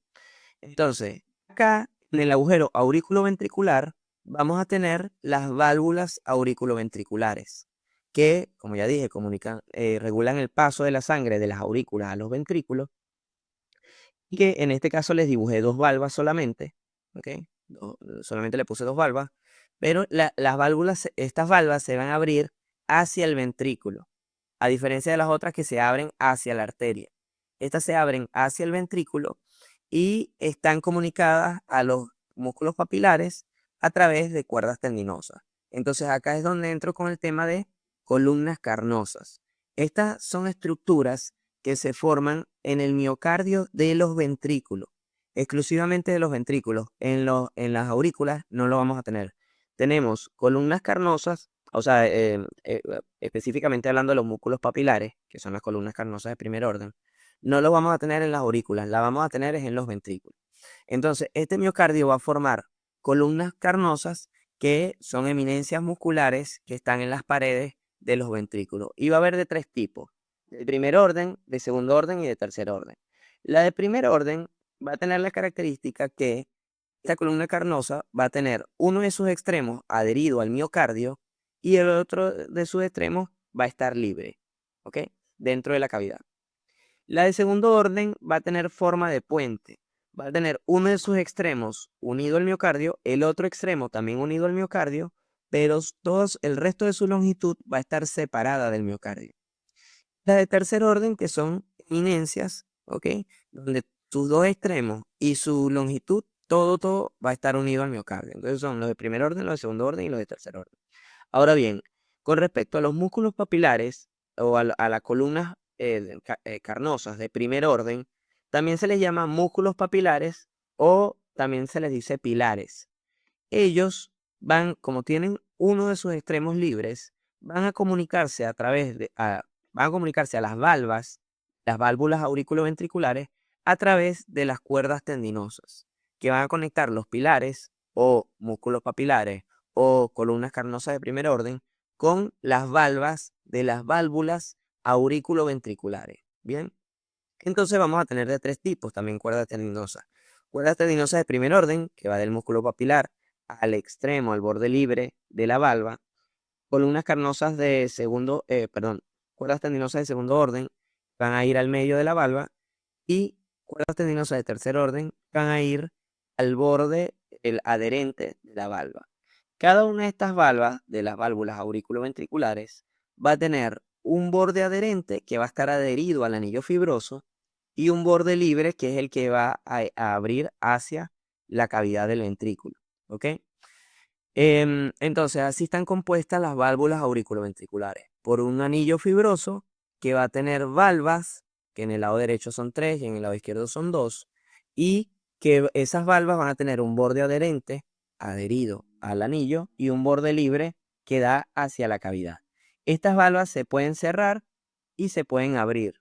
Entonces, acá en el agujero auriculoventricular vamos a tener las válvulas auriculoventriculares, que, como ya dije, regulan el paso de la sangre de las aurículas a los ventrículos, y que en este caso les dibujé dos valvas solamente, ¿ok? Solamente le puse dos valvas, pero estas valvas se van a abrir hacia el ventrículo, a diferencia de las otras que se abren hacia la arteria. Estas se abren hacia el ventrículo y están comunicadas a los músculos papilares a través de cuerdas tendinosas. Entonces acá es donde entro con el tema de columnas carnosas. Estas son estructuras que se forman en el miocardio de los ventrículos, exclusivamente de los ventrículos. En las aurículas no lo vamos a tener. Tenemos columnas carnosas, o sea, específicamente hablando de los músculos papilares, que son las columnas carnosas de primer orden. No lo vamos a tener en las aurículas, la vamos a tener es en los ventrículos. Entonces, este miocardio va a formar columnas carnosas que son eminencias musculares que están en las paredes de los ventrículos. Y va a haber de tres tipos: de primer orden, de segundo orden y de tercer orden. La de primer orden va a tener la característica que esta columna carnosa va a tener uno de sus extremos adherido al miocardio y el otro de sus extremos va a estar libre, ¿ok? Dentro de la cavidad. La de segundo orden va a tener forma de puente. Va a tener uno de sus extremos unido al miocardio, el otro extremo también unido al miocardio, pero el resto de su longitud va a estar separada del miocardio. La de tercer orden, que son eminencias, ¿ok? Donde sus dos extremos y su longitud, todo va a estar unido al miocardio. Entonces son los de primer orden, los de segundo orden y los de tercer orden. Ahora bien, con respecto a los músculos papilares o a las columnas carnosas de primer orden, también se les llama músculos papilares o también se les dice pilares. Ellos van, como tienen uno de sus extremos libres, van a comunicarse van a comunicarse a las válvulas auriculoventriculares, a través de las cuerdas tendinosas, que van a conectar los pilares o músculos papilares o columnas carnosas de primer orden con las valvas de las válvulas auriculoventriculares. Bien, entonces vamos a tener de tres tipos también cuerdas tendinosas. Cuerdas tendinosas de primer orden, que va del músculo papilar al extremo, al borde libre de la valva. Columnas carnosas de cuerdas tendinosas de segundo orden van a ir al medio de la valva, y cuerdas tendinosas de tercer orden van a ir al borde, el adherente de la valva. Cada una de estas valvas, de las válvulas auriculoventriculares, va a tener un borde adherente que va a estar adherido al anillo fibroso y un borde libre que es el que va a abrir hacia la cavidad del ventrículo. ¿Ok? Entonces, así están compuestas las válvulas auriculoventriculares por un anillo fibroso que va a tener valvas, que en el lado derecho son 3 y en el lado izquierdo son 2, y que esas valvas van a tener un borde adherente adherido al anillo y un borde libre que da hacia la cavidad. Estas valvas se pueden cerrar y se pueden abrir,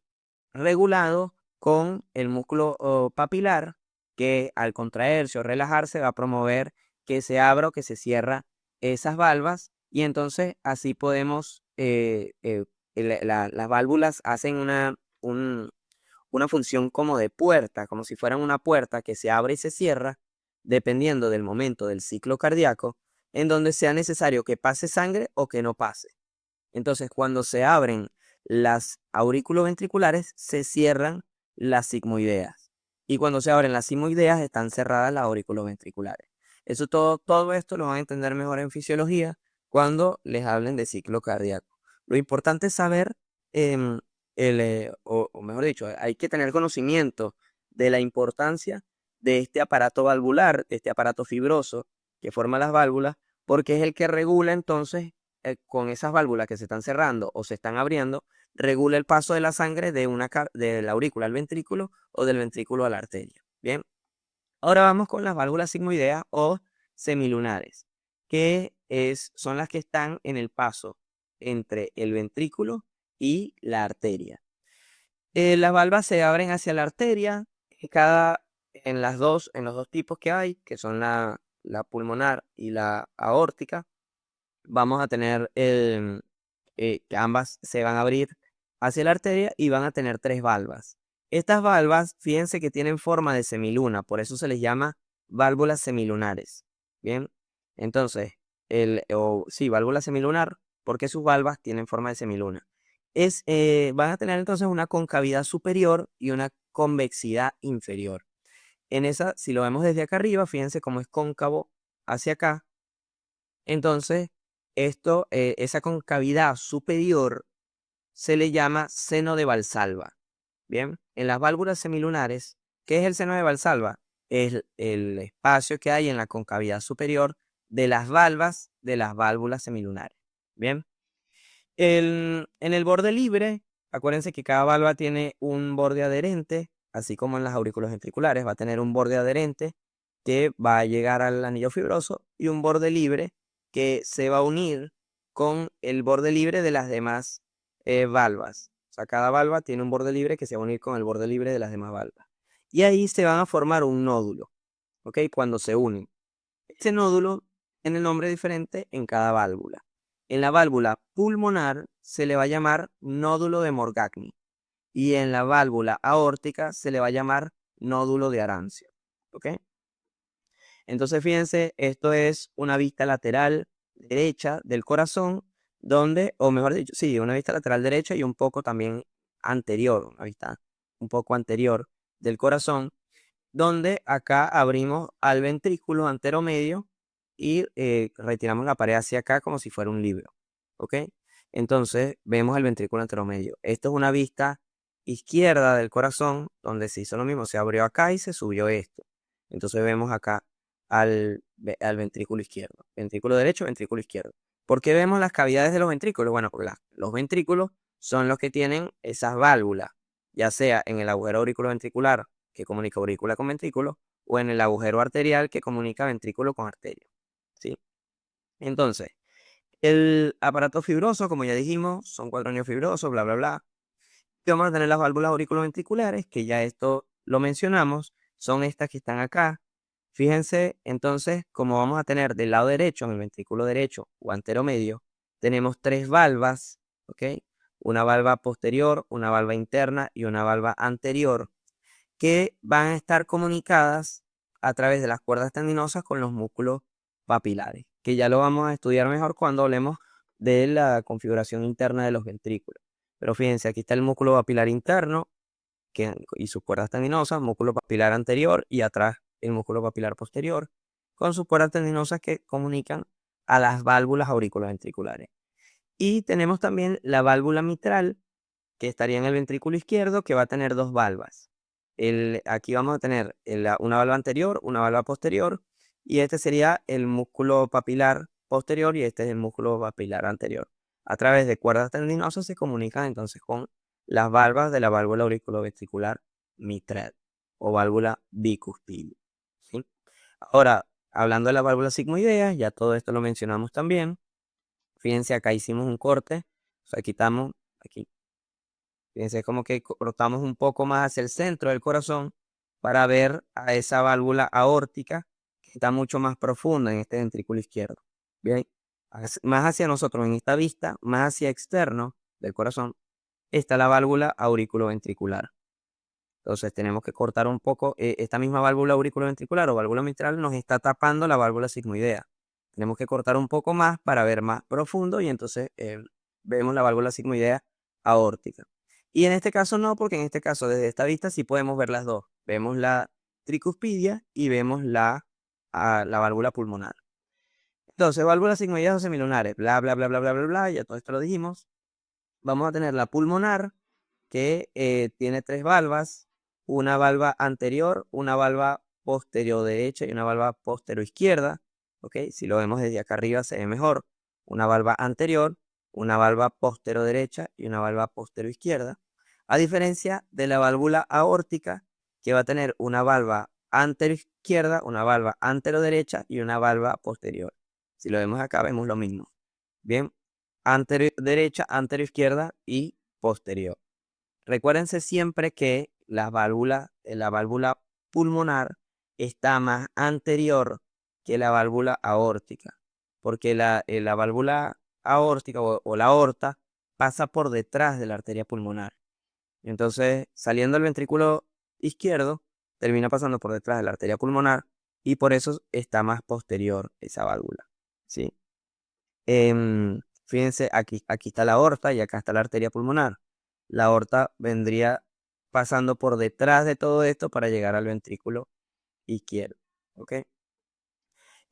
regulado con el músculo papilar, que al contraerse o relajarse va a promover que se abra o que se cierra esas valvas, y entonces así podemos, las válvulas hacen una función como de puerta, como si fueran una puerta que se abre y se cierra dependiendo del momento del ciclo cardíaco, en donde sea necesario que pase sangre o que no pase. Entonces, cuando se abren las auriculoventriculares, se cierran las sigmoideas. Y cuando se abren las sigmoideas, están cerradas las auriculoventriculares. Todo esto lo van a entender mejor en fisiología cuando les hablen de ciclo cardíaco. Lo importante es saber, em, o mejor dicho, hay que tener conocimiento de la importancia de este aparato valvular, de este aparato fibroso que forma las válvulas, porque es el que regula entonces, con esas válvulas que se están cerrando o se están abriendo, regula el paso de la sangre de la aurícula al ventrículo o del ventrículo a la arteria. Bien, ahora vamos con las válvulas sigmoideas o semilunares, son las que están en el paso entre el ventrículo y la arteria. Las valvas se abren hacia la arteria, en los dos tipos que hay, que son la pulmonar y la aórtica. Vamos a tener que ambas se van a abrir hacia la arteria y van a tener tres valvas. Estas valvas, fíjense que tienen forma de semiluna, por eso se les llama válvulas semilunares. Bien, entonces, sí, válvula semilunar, porque sus valvas tienen forma de semiluna. Van a tener entonces una concavidad superior y una convexidad inferior. En esa, si lo vemos desde acá arriba, fíjense cómo es cóncavo hacia acá. Entonces, esa concavidad superior se le llama seno de Valsalva. Bien, en las válvulas semilunares, ¿qué es el seno de Valsalva? Es el espacio que hay en la concavidad superior de las valvas de las válvulas semilunares. Bien, en el borde libre, acuérdense que cada valva tiene un borde adherente, así como en las aurículas ventriculares, va a tener un borde adherente que va a llegar al anillo fibroso y un borde libre que se va a unir con el borde libre de las demás valvas. O sea, cada valva tiene un borde libre que se va a unir con el borde libre de las demás valvas. y ahí se van a formar un nódulo, ¿ok? Cuando se unen. Este nódulo tiene nombre diferente en cada válvula. En la válvula pulmonar se le va a llamar nódulo de Morgagni y en la válvula aórtica se le va a llamar nódulo de Arancio, ¿ok? Entonces, fíjense, esto es una vista lateral derecha del corazón, donde, o mejor dicho, sí, una vista lateral derecha y un poco también anterior, una vista un poco anterior del corazón, donde acá abrimos al ventrículo anteromedio y retiramos la pared hacia acá como si fuera un libro, ¿ok? Entonces, vemos el ventrículo anteromedio. Esto es una vista izquierda del corazón, donde se hizo lo mismo, se abrió acá y se subió esto. Entonces vemos acá al ventrículo izquierdo. Ventrículo derecho, ventrículo izquierdo. ¿Por qué vemos las cavidades de los ventrículos? Bueno, porque los ventrículos son los que tienen esas válvulas, ya sea en el agujero auriculoventricular que comunica aurícula con ventrículo o en el agujero arterial que comunica ventrículo con arteria, ¿sí? Entonces, el aparato fibroso, como ya dijimos, son cuatro anillos fibrosos, bla, bla, bla. Y vamos a tener las válvulas auriculoventriculares, que ya esto lo mencionamos, son estas que están acá. Fíjense, entonces, como vamos a tener del lado derecho, en el ventrículo derecho o anteromedio, tenemos tres valvas, ¿ok? Una valva posterior, una valva interna y una valva anterior, que van a estar comunicadas a través de las cuerdas tendinosas con los músculos papilares, que ya lo vamos a estudiar mejor cuando hablemos de la configuración interna de los ventrículos. Pero fíjense, aquí está el músculo papilar interno y sus cuerdas tendinosas, músculo papilar anterior y atrás el músculo papilar posterior, con sus cuerdas tendinosas que comunican a las válvulas auriculoventriculares. Y tenemos también la válvula mitral, que estaría en el ventrículo izquierdo, que va a tener dos valvas. Aquí vamos a tener una valva anterior, una valva posterior, y este sería el músculo papilar posterior y este es el músculo papilar anterior. A través de cuerdas tendinosas se comunican entonces con las valvas de la válvula auriculoventricular mitral o válvula bicuspidea, ¿sí? Ahora, hablando de la válvula sigmoidea, ya todo esto lo mencionamos también. Fíjense, acá hicimos un corte, o sea, quitamos aquí. Fíjense, es como que cortamos un poco más hacia el centro del corazón para ver a esa válvula aórtica que está mucho más profunda en este ventrículo izquierdo. Bien, más hacia nosotros en esta vista, más hacia externo del corazón, está la válvula auriculoventricular. Entonces tenemos que cortar un poco, esta misma válvula auriculoventricular o válvula mitral nos está tapando la válvula sigmoidea. Tenemos que cortar un poco más para ver más profundo y entonces vemos la válvula sigmoidea aórtica. Y en este caso no, porque en este caso desde esta vista sí podemos ver las dos. Vemos la tricuspidia y vemos la válvula pulmonar. Entonces, válvulas sigmoideas o semilunares, bla, bla, bla, bla, bla, bla, bla, ya todo esto lo dijimos. Vamos a tener la pulmonar, que tiene tres valvas, una valva anterior, una valva posterior derecha y una valva posterior izquierda. ¿Ok? Si lo vemos desde acá arriba se ve mejor. Una valva anterior, una valva posterior derecha y una valva posterior izquierda. A diferencia de la válvula aórtica, que va a tener una valva anterior izquierda, una valva anterior derecha y una valva posterior. Si lo vemos acá, vemos lo mismo. Bien, anterior derecha, anterior izquierda y posterior. Recuérdense siempre que la válvula pulmonar está más anterior que la válvula aórtica, porque la válvula aórtica o la aorta pasa por detrás de la arteria pulmonar. Entonces, saliendo del ventrículo izquierdo, termina pasando por detrás de la arteria pulmonar y por eso está más posterior esa válvula, ¿sí? Fíjense, aquí está la aorta y acá está la arteria pulmonar. La aorta vendría pasando por detrás de todo esto para llegar al ventrículo izquierdo. ¿Ok?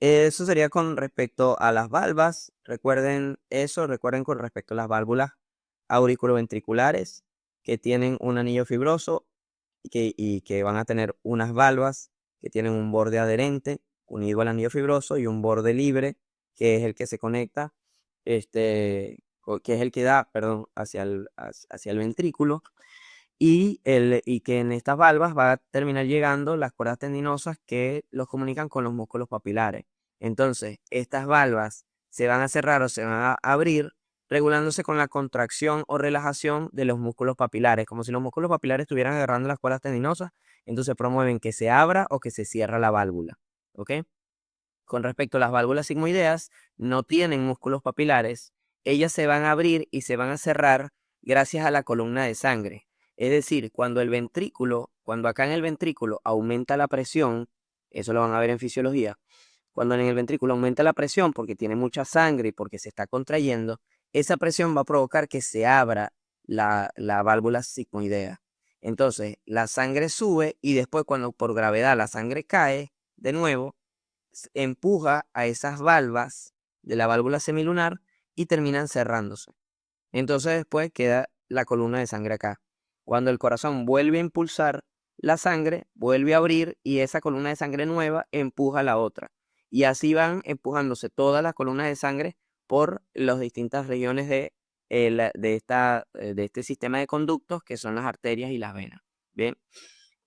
Eso sería con respecto a las valvas. Recuerden eso, recuerden con respecto a las válvulas auriculoventriculares que tienen un anillo fibroso y que van a tener unas valvas que tienen un borde adherente unido al anillo fibroso y un borde libre que es el que se conecta, que es el que da, perdón, hacia el ventrículo y que en estas valvas va a terminar llegando las cuerdas tendinosas que los comunican con los músculos papilares. Entonces, estas valvas se van a cerrar o se van a abrir regulándose con la contracción o relajación de los músculos papilares, como si los músculos papilares estuvieran agarrando las cuerdas tendinosas, entonces promueven que se abra o que se cierre la válvula, ¿ok? Con respecto a las válvulas sigmoideas, no tienen músculos papilares, ellas se van a abrir y se van a cerrar gracias a la columna de sangre. Es decir, cuando cuando acá en el ventrículo aumenta la presión, eso lo van a ver en fisiología, cuando en el ventrículo aumenta la presión porque tiene mucha sangre y porque se está contrayendo, esa presión va a provocar que se abra la válvula sigmoidea. Entonces, la sangre sube y después cuando por gravedad la sangre cae de nuevo, empuja a esas valvas de la válvula semilunar y terminan cerrándose. Entonces después queda la columna de sangre acá. Cuando el corazón vuelve a impulsar la sangre, vuelve a abrir y esa columna de sangre nueva empuja a la otra. Y así van empujándose todas las columnas de sangre por las distintas regiones de este sistema de conductos que son las arterias y las venas. Bien,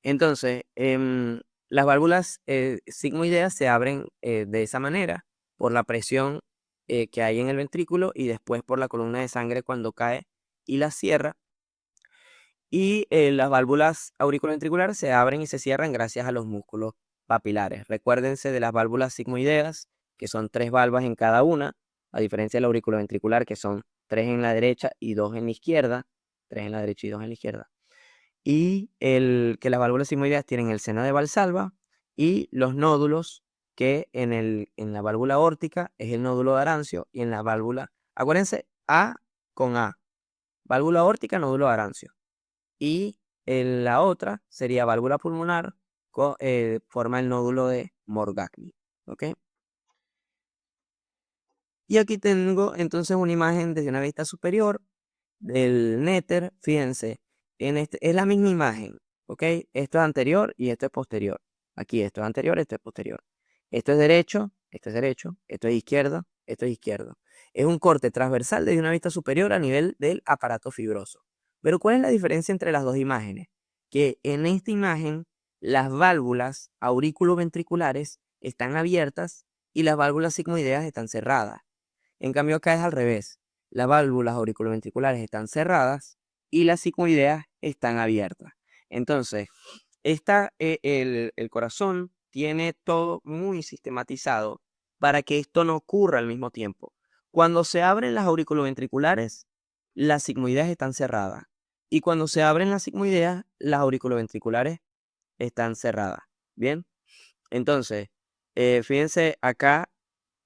entonces, las válvulas sigmoideas se abren de esa manera por la presión que hay en el ventrículo y después por la columna de sangre cuando cae y la cierra. Y las válvulas auriculoventriculares se abren y se cierran gracias a los músculos papilares. Recuérdense de las válvulas sigmoideas, que son 3 válvulas en cada una, a diferencia del auriculoventricular, que son 3 en la derecha y 2 en la izquierda. 3 en la derecha y 2 en la izquierda. Y que las válvulas sigmoideas tienen el seno de Valsalva y los nódulos que en la válvula aórtica es el nódulo de Arancio y en la válvula, acuérdense, A con A, válvula aórtica, nódulo de Arancio. Y en la otra sería válvula pulmonar, forma el nódulo de Morgagni, ¿ok? Y aquí tengo entonces una imagen desde una vista superior del néter, fíjense, es la misma imagen, ¿ok? Esto es anterior y esto es posterior. Aquí esto es anterior, esto es posterior. Esto es derecho, esto es derecho, esto es izquierdo, esto es izquierdo. Es un corte transversal desde una vista superior a nivel del aparato fibroso. Pero ¿cuál es la diferencia entre las dos imágenes? Que en esta imagen las válvulas auriculoventriculares están abiertas y las válvulas sigmoideas están cerradas. En cambio acá es al revés. Las válvulas auriculoventriculares están cerradas y las sigmoideas están abiertas. Entonces, el corazón tiene todo muy sistematizado para que esto no ocurra al mismo tiempo. Cuando se abren las auriculoventriculares, las sigmoideas están cerradas. Y cuando se abren las sigmoideas, las auriculoventriculares están cerradas. Bien, entonces, fíjense acá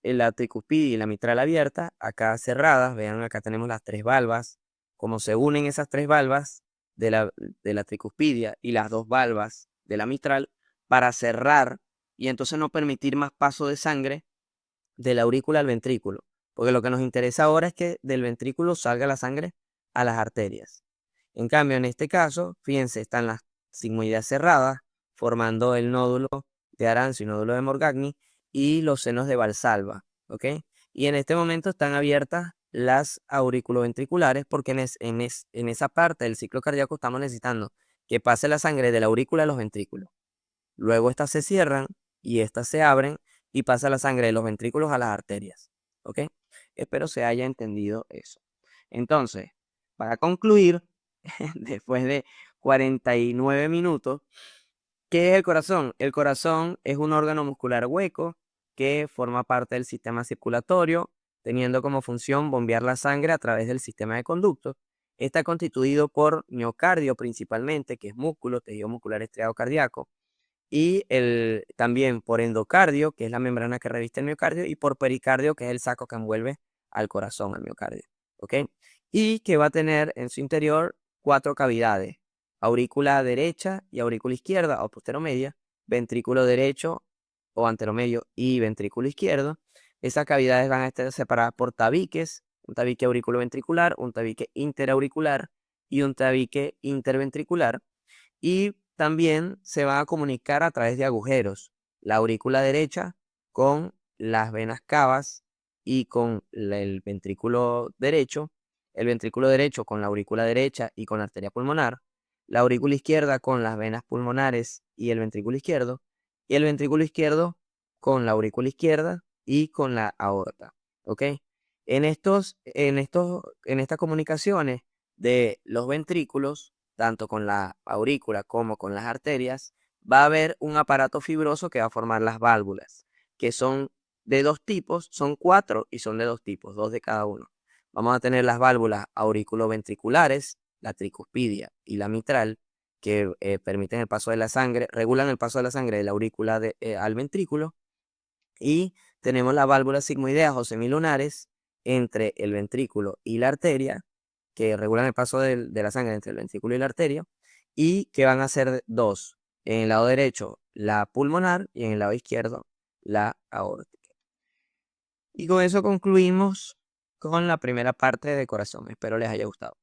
en la tricuspidia y la mitral abierta, acá cerradas, vean, acá tenemos las 3 valvas, como se unen esas 3 valvas de la tricuspidia y las 2 valvas de la mitral para cerrar y entonces no permitir más paso de sangre de la aurícula al ventrículo, porque lo que nos interesa ahora es que del ventrículo salga la sangre a las arterias. En cambio, en este caso, fíjense, están las sigmoideas cerradas, formando el nódulo de Arancio y nódulo de Morgagni y los senos de Valsalva, ¿ok? Y en este momento están abiertas las auriculoventriculares porque en esa parte del ciclo cardíaco estamos necesitando que pase la sangre de la aurícula a los ventrículos. Luego estas se cierran y estas se abren y pasa la sangre de los ventrículos a las arterias, ¿ok? Espero se haya entendido eso. Entonces, para concluir, después de 49 minutos, ¿qué es el corazón? El corazón es un órgano muscular hueco que forma parte del sistema circulatorio, teniendo como función bombear la sangre a través del sistema de conductos. Está constituido por miocardio principalmente, que es músculo, tejido muscular estriado cardíaco, y también por endocardio, que es la membrana que reviste el miocardio, y por pericardio, que es el saco que envuelve al corazón, al miocardio. ¿Ok? Y que va a tener en su interior 4 cavidades: aurícula derecha y aurícula izquierda o posteromedia, ventrículo derecho o anteromedio y ventrículo izquierdo. Esas cavidades van a estar separadas por tabiques, un tabique auriculoventricular, un tabique interauricular y un tabique interventricular. Y también se van a comunicar a través de agujeros, la aurícula derecha con las venas cavas y con el ventrículo derecho, el ventrículo derecho con la aurícula derecha y con la arteria pulmonar, la aurícula izquierda con las venas pulmonares y el ventrículo izquierdo, y el ventrículo izquierdo con la aurícula izquierda y con la aorta, ¿ok? En estas comunicaciones de los ventrículos, tanto con la aurícula como con las arterias, va a haber un aparato fibroso que va a formar las válvulas, que son de dos tipos, son cuatro y son de dos tipos, dos de cada uno. Vamos a tener las válvulas auriculoventriculares, la tricuspidia y la mitral, que permiten el paso de la sangre, regulan el paso de la sangre de la aurícula al ventrículo. Y tenemos las válvulas sigmoideas o semilunares entre el ventrículo y la arteria, que regulan el paso de la sangre entre el ventrículo y la arteria, y que van a ser dos. En el lado derecho, la pulmonar, y en el lado izquierdo, la aórtica. Y con eso concluimos con la primera parte de corazón. Espero les haya gustado.